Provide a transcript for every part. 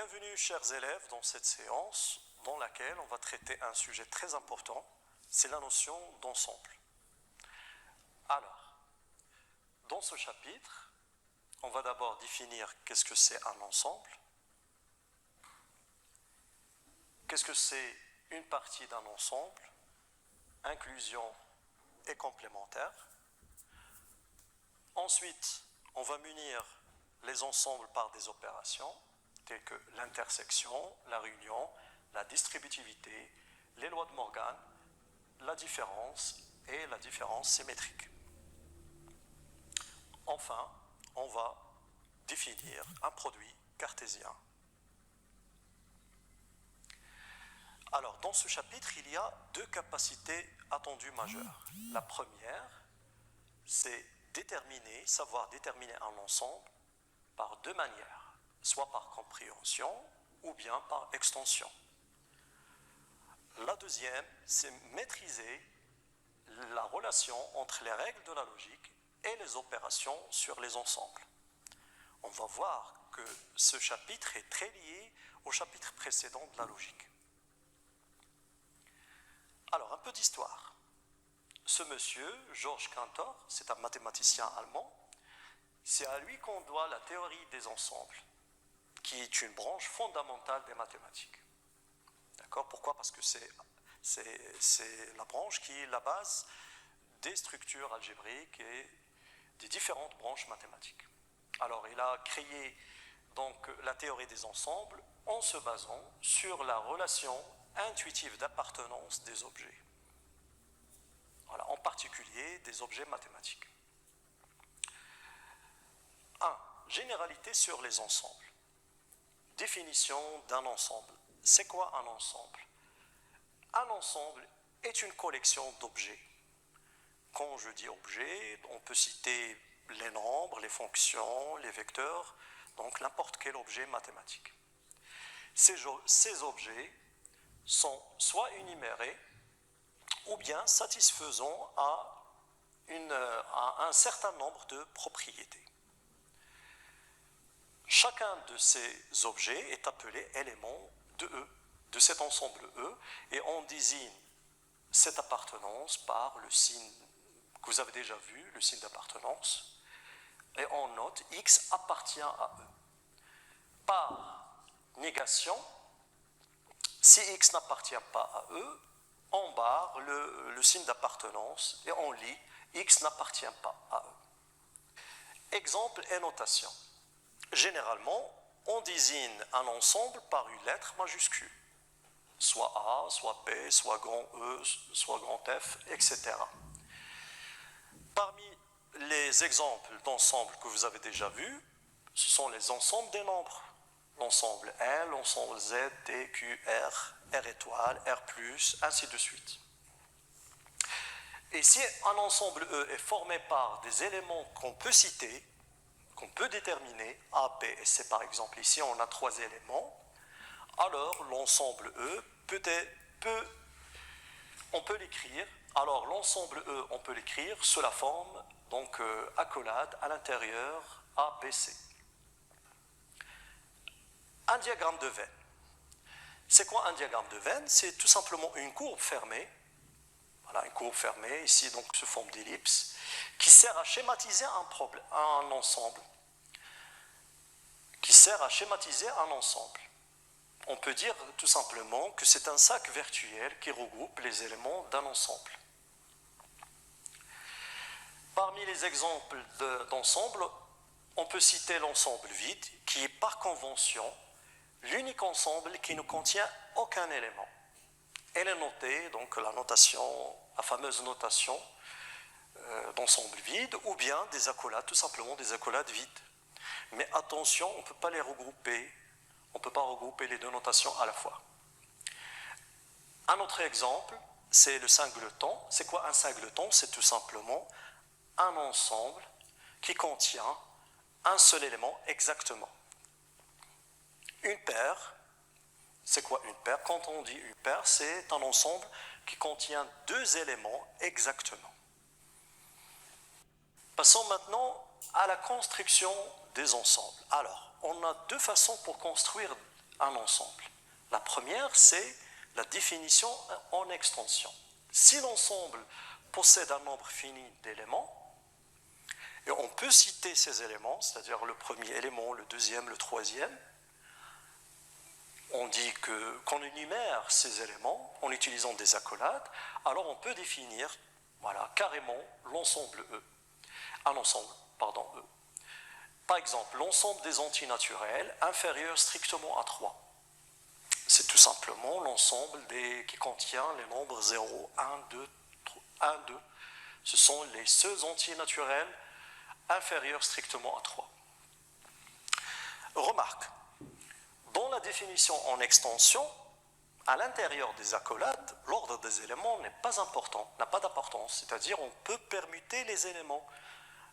Bienvenue chers élèves dans cette séance dans laquelle on va traiter un sujet très important, c'est la notion d'ensemble. Alors, dans ce chapitre, on va d'abord définir qu'est-ce que c'est un ensemble, qu'est-ce que c'est une partie d'un ensemble, inclusion et complémentaire. Ensuite, on va munir les ensembles par des opérations telles que l'intersection, la réunion, la distributivité, les lois de Morgan, la différence et la différence symétrique. Enfin, on va définir un produit cartésien. Alors, dans ce chapitre, il y a deux capacités attendues majeures. La première, c'est savoir déterminer un ensemble par deux manières, soit par compréhension ou bien par extension. La deuxième, c'est maîtriser la relation entre les règles de la logique et les opérations sur les ensembles. On va voir que ce chapitre est très lié au chapitre précédent de la logique. Alors, un peu d'histoire. Ce monsieur, Georges Cantor, c'est un mathématicien allemand, c'est à lui qu'on doit la théorie des ensembles, qui est une branche fondamentale des mathématiques. D'accord ? Pourquoi ? Parce que c'est la branche qui est la base des structures algébriques et des différentes branches mathématiques. Alors, il a créé donc la théorie des ensembles en se basant sur la relation intuitive d'appartenance des objets. Voilà, en particulier des objets mathématiques. 1. Généralité sur les ensembles. Définition d'un ensemble. C'est quoi un ensemble ? Un ensemble est une collection d'objets. Quand je dis objet, on peut citer les nombres, les fonctions, les vecteurs, donc n'importe quel objet mathématique. Ces objets sont soit énumérés ou bien satisfaisant à un certain nombre de propriétés. Chacun de ces objets est appelé élément de E, de cet ensemble E, et on désigne cette appartenance par le signe que vous avez déjà vu, le signe d'appartenance, et on note X appartient à E. Par négation, si X n'appartient pas à E, on barre le signe d'appartenance et on lit X n'appartient pas à E. Exemple et notation. Généralement, on désigne un ensemble par une lettre majuscule, soit A, soit P, soit grand E, soit grand F, etc. Parmi les exemples d'ensembles que vous avez déjà vus, ce sont les ensembles des nombres. L'ensemble L, l'ensemble Z, T, Q, R, R étoile, R+, ainsi de suite. Et si un ensemble E est formé par des éléments qu'on peut citer, qu'on peut déterminer, A, B et C par exemple, ici on a 3 éléments, alors l'ensemble E on peut l'écrire, alors l'ensemble E on peut l'écrire sous la forme donc accolade à l'intérieur A, B, C. Un diagramme de veine. C'est quoi un diagramme de veine ? C'est tout simplement une courbe fermée, voilà, une courbe fermée, ici donc sous forme d'ellipse, qui sert à schématiser un ensemble. On peut dire tout simplement que c'est un sac virtuel qui regroupe les éléments d'un ensemble. Parmi les exemples d'ensemble, on peut citer l'ensemble vide, qui est par convention l'unique ensemble qui ne contient aucun élément. Elle est notée, donc la fameuse notation d'ensemble vide, ou bien des accolades, tout simplement des accolades vides. Mais attention, on ne peut pas les regrouper, on ne peut pas regrouper les deux notations à la fois. Un autre exemple, c'est le singleton. C'est quoi un singleton ? C'est tout simplement un ensemble qui contient un seul élément exactement. Une paire, c'est quoi une paire ? Quand on dit une paire, c'est un ensemble qui contient 2 éléments exactement. Passons maintenant à la construction des ensembles. Alors, on a 2 façons pour construire un ensemble? La première, c'est la définition en extension. Si l'ensemble possède un nombre fini d'éléments, et on peut citer ces éléments, c'est-à-dire le premier élément, le deuxième, le troisième, on dit qu'on énumère ces éléments en utilisant des accolades, alors on peut définir carrément l'ensemble E. Un ensemble, pardon, E. Par exemple, l'ensemble des antinaturels inférieur strictement à 3. C'est tout simplement l'ensemble qui contient les nombres 0, 1, 2, 1, 2. Ce sont les seuls antinaturels inférieurs strictement à 3. Remarque, dans la définition en extension, à l'intérieur des accolades, l'ordre des éléments n'est pas important, n'a pas d'importance, c'est-à-dire on peut permuter les éléments.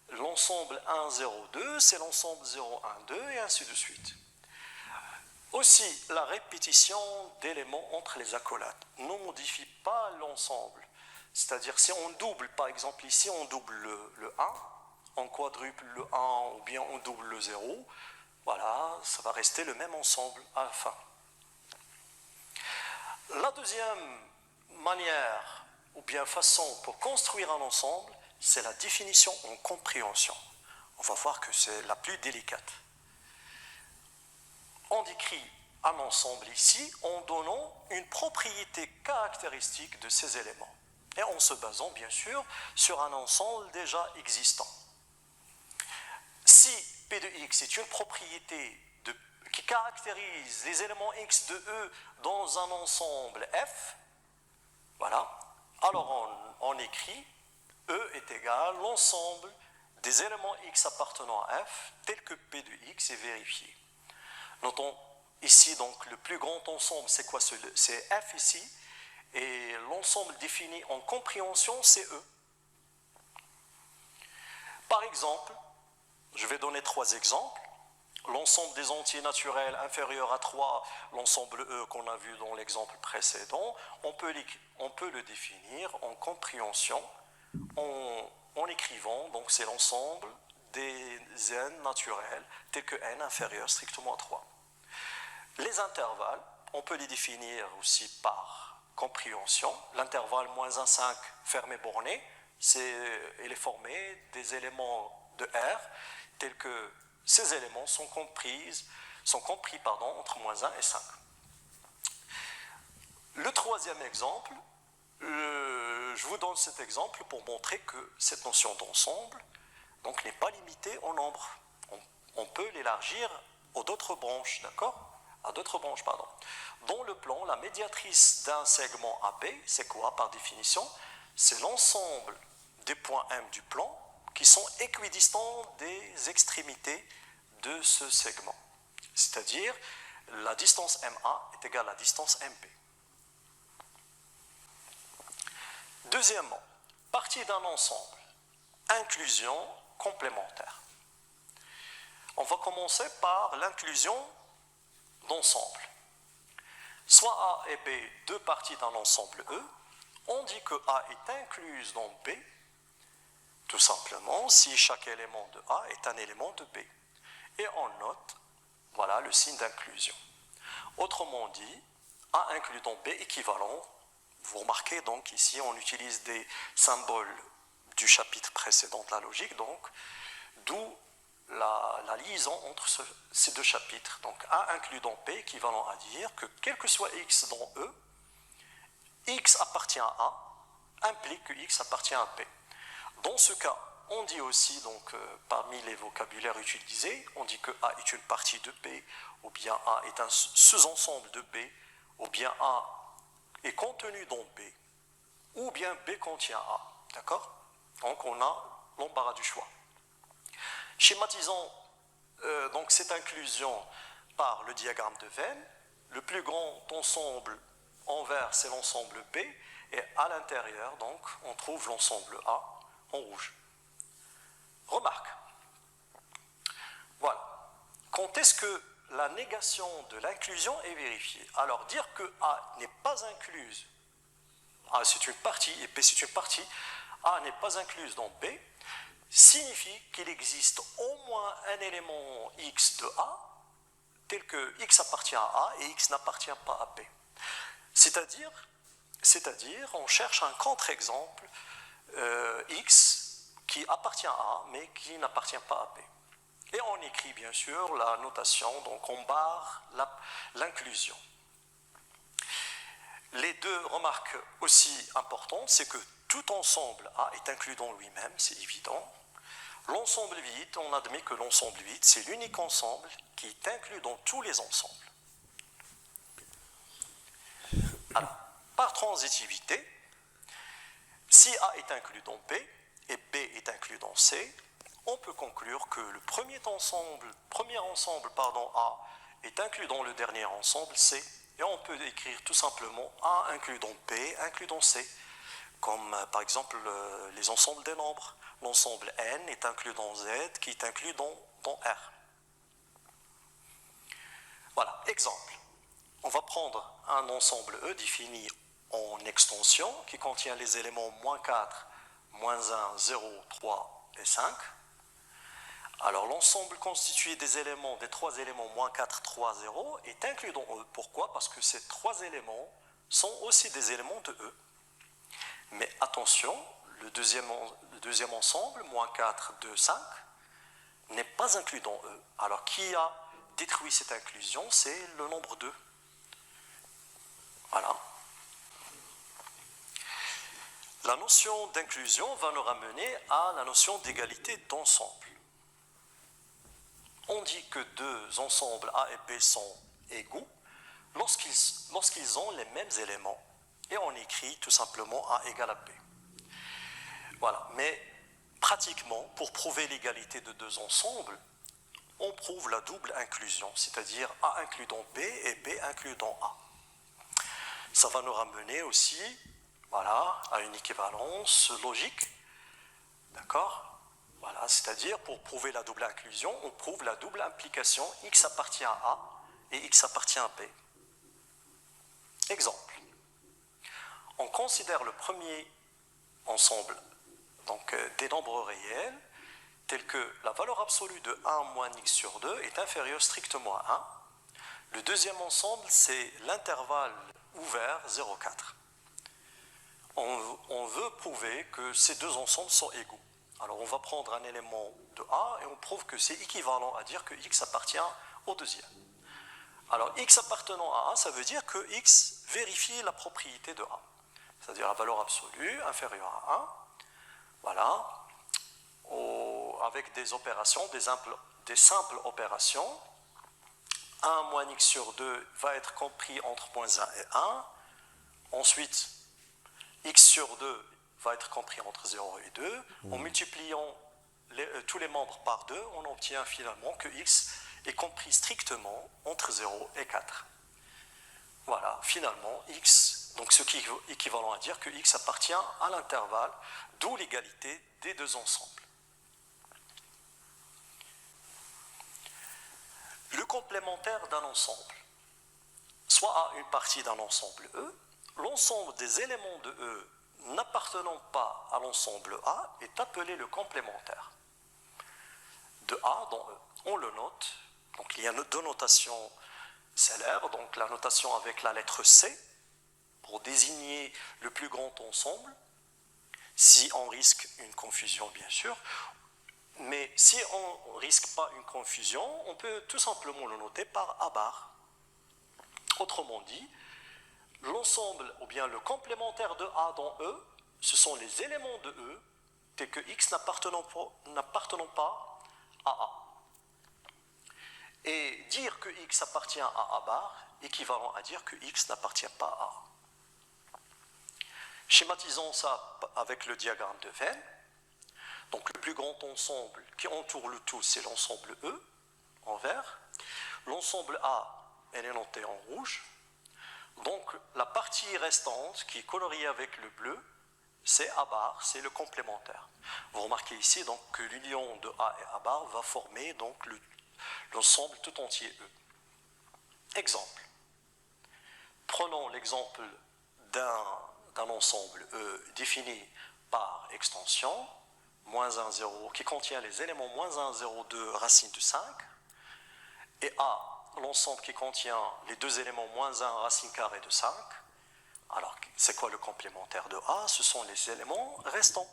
L'ensemble 1, 0, 2, c'est l'ensemble 0, 1, 2, et ainsi de suite. Aussi, la répétition d'éléments entre les accolades ne modifie pas l'ensemble. C'est-à-dire, si on double, par exemple ici, on double le 1, on quadruple le 1 ou bien on double le 0, voilà, ça va rester le même ensemble à la fin. La deuxième manière ou bien façon pour construire un ensemble, c'est la définition en compréhension. On va voir que c'est la plus délicate. On décrit un ensemble ici en donnant une propriété caractéristique de ces éléments et en se basant bien sûr sur un ensemble déjà existant. Si P de X est une propriété qui caractérise les éléments X de E dans un ensemble F, voilà, alors on écrit E est égal à l'ensemble des éléments X appartenant à F tel que P de X est vérifié. Notons ici donc le plus grand ensemble, c'est quoi? C'est F ici, et l'ensemble défini en compréhension, c'est E. Par exemple, je vais donner 3 exemples. L'ensemble des entiers naturels inférieurs à 3, l'ensemble E qu'on a vu dans l'exemple précédent, on peut le définir en compréhension en écrivant, donc c'est l'ensemble des n naturels tels que n inférieur strictement à 3. Les intervalles, on peut les définir aussi par compréhension. L'intervalle -1, 5 fermé borné, il est formé des éléments de R tels que ces éléments sont compris entre -1 et 5. Le troisième exemple, je vous donne cet exemple pour montrer que cette notion d'ensemble n'est pas limitée au nombre. On peut l'élargir aux d'autres branches, d'accord? À d'autres branches, pardon. Dans le plan, la médiatrice d'un segment AB, c'est quoi par définition? C'est l'ensemble des points M du plan qui sont équidistants des extrémités de ce segment. C'est-à-dire, la distance MA est égale à la distance MP. Deuxièmement, partie d'un ensemble, inclusion complémentaire. On va commencer par l'inclusion d'ensemble. Soit A et B, deux parties d'un ensemble E, on dit que A est incluse dans B, tout simplement si chaque élément de A est un élément de B. Et on note, voilà, le signe d'inclusion. Autrement dit, A inclus dans B équivalent. Vous remarquez donc ici, on utilise des symboles du chapitre précédent de la logique, donc d'où la liaison entre ces deux chapitres. Donc A inclus dans P équivalent à dire que quel que soit X dans E, X appartient à A, implique que X appartient à P. Dans ce cas, on dit aussi, donc parmi les vocabulaires utilisés, on dit que A est une partie de P, ou bien A est un sous-ensemble de B, ou bien A est contenu dans B, ou bien B contient A. D'accord? Donc on a l'embarras du choix. Schématisons donc cette inclusion par le diagramme de Venn. Le plus grand ensemble en vert, c'est l'ensemble B, et à l'intérieur, donc, on trouve l'ensemble A en rouge. Remarque. Voilà. Quand est-ce que la négation de l'inclusion est vérifiée? Alors, dire que A n'est pas incluse, A c'est une partie et B c'est une partie, A n'est pas incluse dans B, signifie qu'il existe au moins un élément X de A tel que x appartient à A et x n'appartient pas à B. C'est-à-dire, on cherche un contre-exemple x qui appartient à A mais qui n'appartient pas à B. Et on écrit bien sûr la notation, donc on barre l'inclusion. Les deux remarques aussi importantes, c'est que tout ensemble A est inclus dans lui-même, c'est évident. L'ensemble vide, on admet que l'ensemble vide, c'est l'unique ensemble qui est inclus dans tous les ensembles. Alors, par transitivité, si A est inclus dans B et B est inclus dans C, on peut conclure que le premier ensemble A est inclus dans le dernier ensemble C, et on peut écrire tout simplement A inclus dans B, inclus dans C, comme par exemple les ensembles des nombres. L'ensemble N est inclus dans Z, qui est inclus dans R. Voilà, exemple. On va prendre un ensemble E défini en extension qui contient les éléments -4, -1, 0, 3 et 5. Alors l'ensemble constitué des trois éléments -4, 3, 0 est inclus dans E. Pourquoi? Parce que ces trois éléments sont aussi des éléments de E. Mais attention, le deuxième ensemble, -4, 2, 5, n'est pas inclus dans E. Alors qui a détruit cette inclusion? C'est le nombre 2. Voilà. La notion d'inclusion va nous ramener à la notion d'égalité d'ensemble. On dit que deux ensembles A et B sont égaux lorsqu'ils ont les mêmes éléments. Et on écrit tout simplement A égale à B. Voilà, mais pratiquement, pour prouver l'égalité de deux ensembles, on prouve la double inclusion, c'est-à-dire A inclus dans B et B inclus dans A. Ça va nous ramener aussi, voilà, à une équivalence logique, d'accord? Voilà, c'est-à-dire pour prouver la double inclusion, on prouve la double implication x appartient à A et x appartient à B. Exemple. On considère le premier ensemble donc, des nombres réels tels que la valeur absolue de 1 moins x sur 2 est inférieure strictement à 1. Le deuxième ensemble, c'est l'intervalle ouvert 0,4. On veut prouver que ces deux ensembles sont égaux. Alors on va prendre un élément de A et on prouve que c'est équivalent à dire que x appartient au deuxième. Alors x appartenant à A, ça veut dire que x vérifie la propriété de A. C'est-à-dire la valeur absolue inférieure à 1. Voilà. Avec des opérations, des simples opérations. 1 moins x sur 2 va être compris entre -1 et 1. Ensuite, x sur 2 va être compris entre 0 et 2. En multipliant tous les membres par 2, on obtient finalement que x est compris strictement entre 0 et 4. Voilà, finalement, x, donc ce qui est équivalent à dire que x appartient à l'intervalle, d'où l'égalité des deux ensembles. Le complémentaire d'un ensemble, soit à une partie d'un ensemble E, l'ensemble des éléments de E n'appartenant pas à l'ensemble A est appelé le complémentaire. De A dans E. On le note, donc il y a deux notations célèbres, donc la notation avec la lettre C, pour désigner le plus grand ensemble, si on risque une confusion bien sûr, mais si on ne risque pas une confusion, on peut tout simplement le noter par A bar. Autrement dit, l'ensemble ou bien le complémentaire de A dans E, ce sont les éléments de E tels que x n'appartenant pas à A. Et dire que x appartient à A bar, équivalent à dire que x n'appartient pas à A. Schématisons ça avec le diagramme de Venn. Donc le plus grand ensemble qui entoure le tout, c'est l'ensemble E, en vert. L'ensemble A, elle est notée en rouge. Donc la partie restante, qui est coloriée avec le bleu, c'est A bar, c'est le complémentaire. Vous remarquez ici donc, que l'union de A et A bar va former donc l'ensemble tout entier E. Exemple. Prenons l'exemple d'un ensemble E défini par extension, -1, 0, qui contient les éléments -1, 0, 2, racine de 5, et A l'ensemble qui contient les deux éléments moins 1 racine carrée de 5. Alors, c'est quoi le complémentaire de A? Ce sont les éléments restants.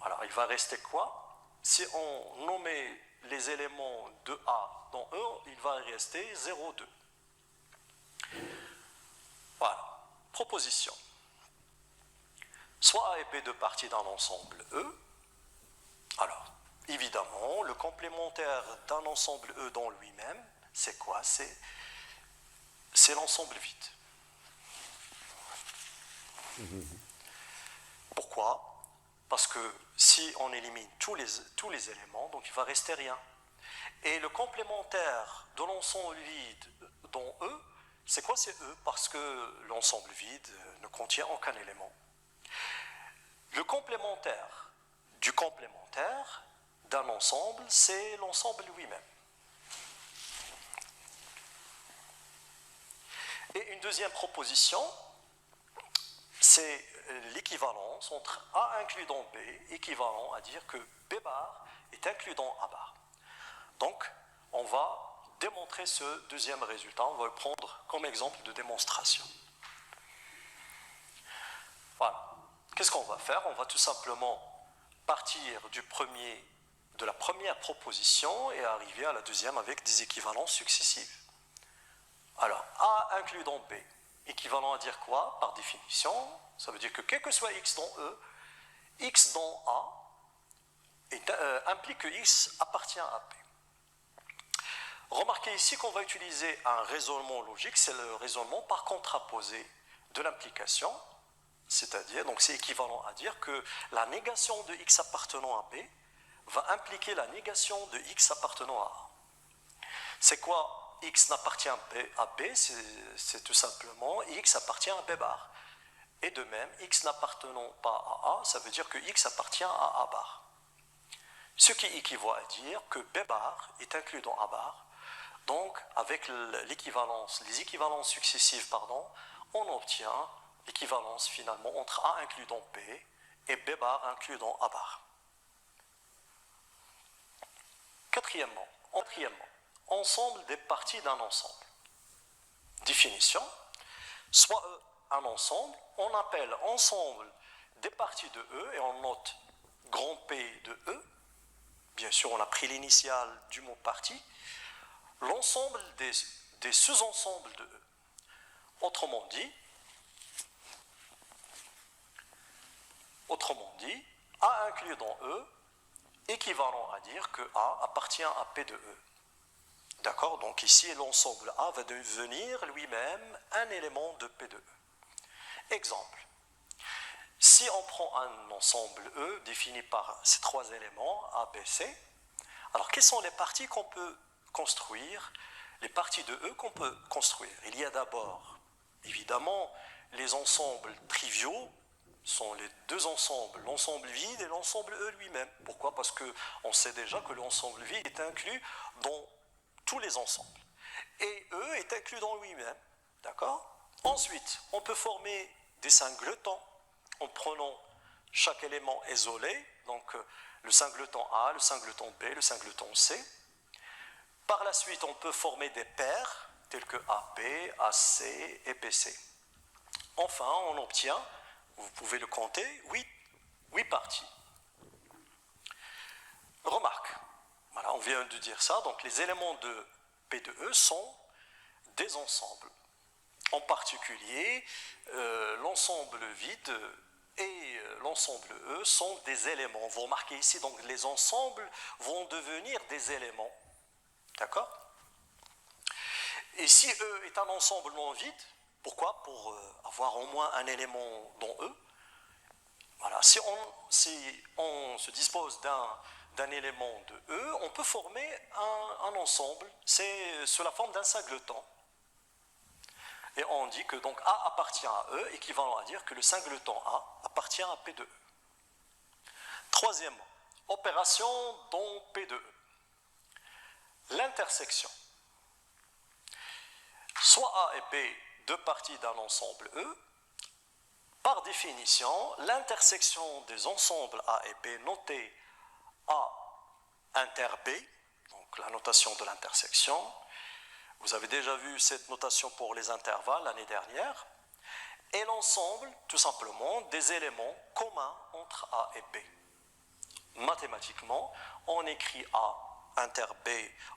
Alors, il va rester quoi? Si on nommait les éléments de A dans E, il va rester 0, 2. Voilà. Proposition. Soit A et B deux parties d'un ensemble E. Alors, évidemment, le complémentaire d'un ensemble E dans lui-même, c'est quoi? C'est l'ensemble vide. Pourquoi? Parce que si on élimine tous les éléments, donc il ne va rester rien. Et le complémentaire de l'ensemble vide dans E, c'est quoi? C'est E, parce que l'ensemble vide ne contient aucun élément. Le complémentaire du complémentaire d'un ensemble, c'est l'ensemble lui-même. Et une deuxième proposition, c'est l'équivalence entre A inclus dans B, équivalent à dire que B bar est inclus dans A bar. Donc, on va démontrer ce deuxième résultat, on va le prendre comme exemple de démonstration. Voilà. Qu'est-ce qu'on va faire? On va tout simplement partir de la première proposition et arriver à la deuxième avec des équivalences successives. Alors, A inclus dans B, équivalent à dire quoi? Par définition, ça veut dire que quel que soit x dans E, x dans A implique que x appartient à B. Remarquez ici qu'on va utiliser un raisonnement logique, c'est le raisonnement par contraposé de l'implication, c'est-à-dire, donc c'est équivalent à dire que la négation de x appartenant à B va impliquer la négation de x appartenant à A. C'est quoi x n'appartient à B? C'est tout simplement x appartient à B bar. Et de même, x n'appartenant pas à A, ça veut dire que x appartient à A bar. Ce qui équivaut à dire que B bar est inclus dans A bar. Donc, avec les équivalences successives, on obtient l'équivalence finalement entre A inclus dans B et B bar inclus dans A bar. Quatrièmement, ensemble des parties d'un ensemble. Définition, soit E un ensemble, on appelle ensemble des parties de E et on note grand P de E. Bien sûr, on a pris l'initiale du mot partie. L'ensemble des sous-ensembles de E. Autrement dit, A inclus dans E, équivalent à dire que A appartient à P de E. D'accord? Donc ici, l'ensemble A va devenir lui-même un élément de P de E. Exemple. Si on prend un ensemble E défini par ces trois éléments, A, B, C, alors quelles sont les parties qu'on peut construire? Les parties de E qu'on peut construire. Il y a d'abord, évidemment, les ensembles triviaux sont les deux ensembles, l'ensemble vide et l'ensemble E lui-même. Pourquoi? Parce qu'on sait déjà que l'ensemble vide est inclus dans tous les ensembles. Et E est inclus dans lui-même. D'accord? Ensuite, on peut former des singletons en prenant chaque élément isolé, donc le singleton A, le singleton B, le singleton C. Par la suite, on peut former des paires telles que AB, AC et BC. Enfin, on obtient, vous pouvez le compter, 8 parties. Remarque, voilà, on vient de dire ça, donc les éléments de P de E sont des ensembles. En particulier, l'ensemble vide et l'ensemble E sont des éléments. Vous remarquez ici, donc les ensembles vont devenir des éléments. D'accord? Et si E est un ensemble non vide, pourquoi? Pour avoir au moins un élément dans E. Voilà, si on se dispose d'un élément de E, on peut former un ensemble, c'est sous la forme d'un singleton. Et on dit que donc A appartient à E, équivalent à dire que le singleton A appartient à P de E. Troisièmement, opération dans P de E. L'intersection. Soit A et B, deux parties d'un ensemble E. Par définition, l'intersection des ensembles A et B notés A inter B, donc la notation de l'intersection, Vous avez déjà vu cette notation pour les intervalles l'année dernière. Et l'ensemble, tout simplement, des éléments communs entre A et B. Mathématiquement, on écrit A inter B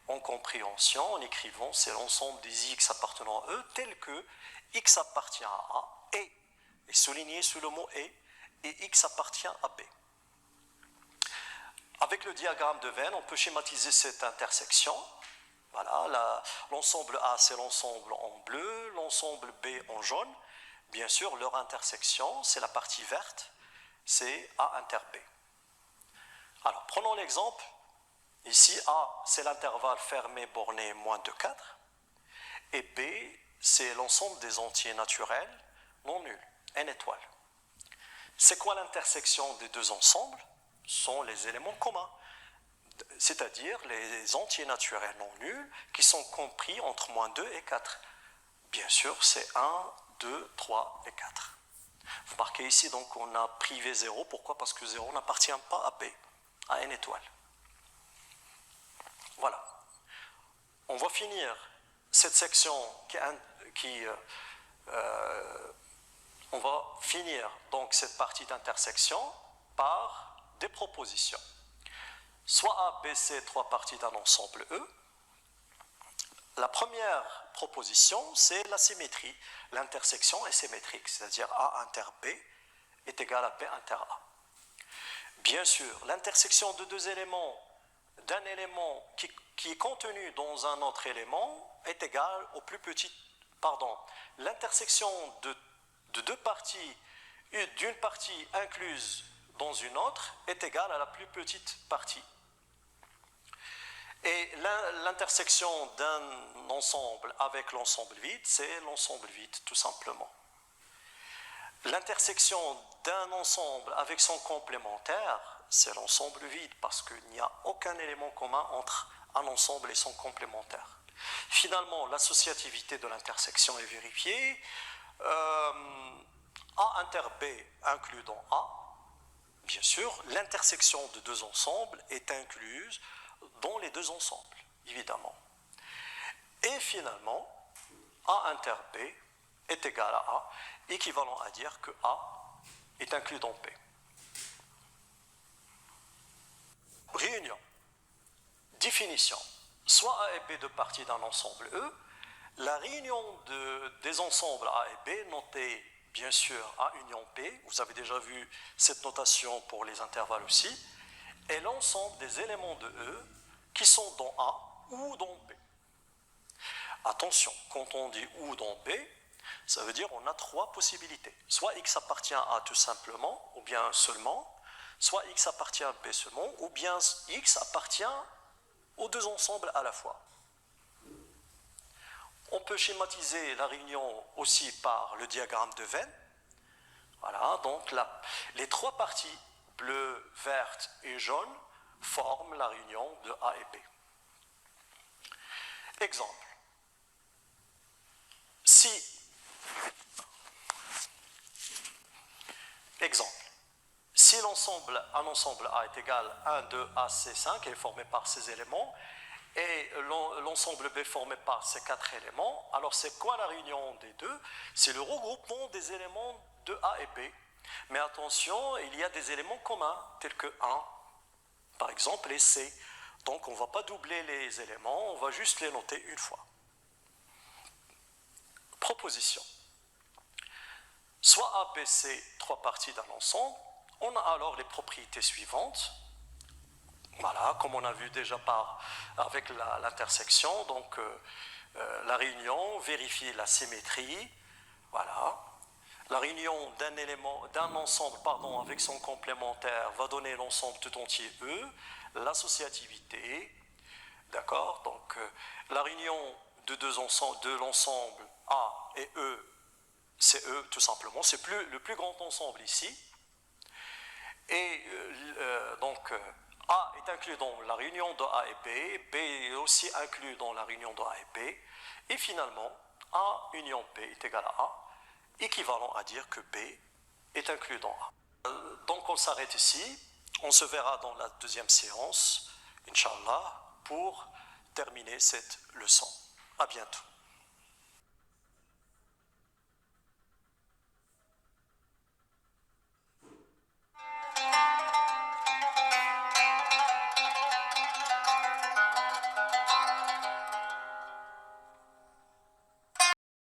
en compréhension, en écrivant c'est l'ensemble des X appartenant à E, tel que X appartient à A et est souligné sous le mot et X appartient à B. Avec le diagramme de Venn, on peut schématiser cette intersection. Voilà, l'ensemble A, c'est l'ensemble en bleu, l'ensemble B en jaune. Bien sûr, leur intersection, c'est la partie verte, c'est A inter B. Alors, prenons l'exemple. Ici, A, c'est l'intervalle fermé borné moins de 4. Et B, c'est l'ensemble des entiers naturels non nuls, n étoiles. C'est quoi l'intersection des deux ensembles? Ce sont les éléments communs, c'est-à-dire les entiers naturels non nuls qui sont compris entre moins 2 et 4. Bien sûr, c'est 1, 2, 3 et 4. Vous marquez ici, donc on a privé 0. Pourquoi? Parce que 0 n'appartient pas à B, à n étoile. Voilà. On va finir cette section on va finir donc cette partie d'intersection par des propositions. Soit A, B, C, trois parties d'un ensemble E. La première proposition, c'est la symétrie. L'intersection est symétrique, c'est-à-dire A inter B est égal à B inter A. Bien sûr, l'intersection de deux éléments, d'un élément qui est contenu dans un autre élément, est égale au plus petit. L'intersection de deux parties, d'une partie incluse dans une autre, est égale à la plus petite partie. Et l'intersection d'un ensemble avec l'ensemble vide, c'est l'ensemble vide, tout simplement. L'intersection d'un ensemble avec son complémentaire, c'est l'ensemble vide, parce qu'il n'y a aucun élément commun entre un ensemble et son complémentaire. Finalement, l'associativité de l'intersection est vérifiée. A inter B inclus dans A. Bien sûr, l'intersection de deux ensembles est incluse dans les deux ensembles, évidemment. Et finalement, A inter B est égal à A, équivalent à dire que A est inclus dans B. Réunion. Définition. Soit A et B deux parties d'un ensemble E, la réunion des ensembles A et B, notée bien sûr A union B, vous avez déjà vu cette notation pour les intervalles aussi, est l'ensemble des éléments de E qui sont dans A ou dans B. Attention, quand on dit ou dans B, ça veut dire qu'on a trois possibilités. Soit X appartient à A tout simplement, ou bien seulement, soit X appartient à B seulement, ou bien X appartient aux deux ensembles à la fois. On peut schématiser la réunion aussi par le diagramme de Venn. Voilà, donc les trois parties bleues, vertes et jaunes forment la réunion de A et B. Exemple. Si un ensemble A est égal à 1, 2, A, C, 5 et est formé par ces éléments, et l'ensemble B formé par ces quatre éléments, alors c'est quoi la réunion des deux? C'est le regroupement des éléments de A et B. Mais attention, il y a des éléments communs, tels que 1, par exemple, et C. Donc on ne va pas doubler les éléments, on va juste les noter une fois. Proposition. Soit A, B, C, trois parties d'un ensemble, on a alors les propriétés suivantes. Voilà, comme on a vu déjà avec l'intersection, donc la réunion vérifie la symétrie. Voilà. La réunion d'un ensemble avec son complémentaire va donner l'ensemble tout entier E, l'associativité, d'accord? Donc la réunion de l'ensemble A et E, c'est E tout simplement, c'est le plus grand ensemble ici. Et donc A est inclus dans la réunion de A et B, B est aussi inclus dans la réunion de A et B, et finalement A union B est égal à A, équivalent à dire que B est inclus dans A. Donc on s'arrête ici, on se verra dans la deuxième séance, Inch'Allah, pour terminer cette leçon. À bientôt.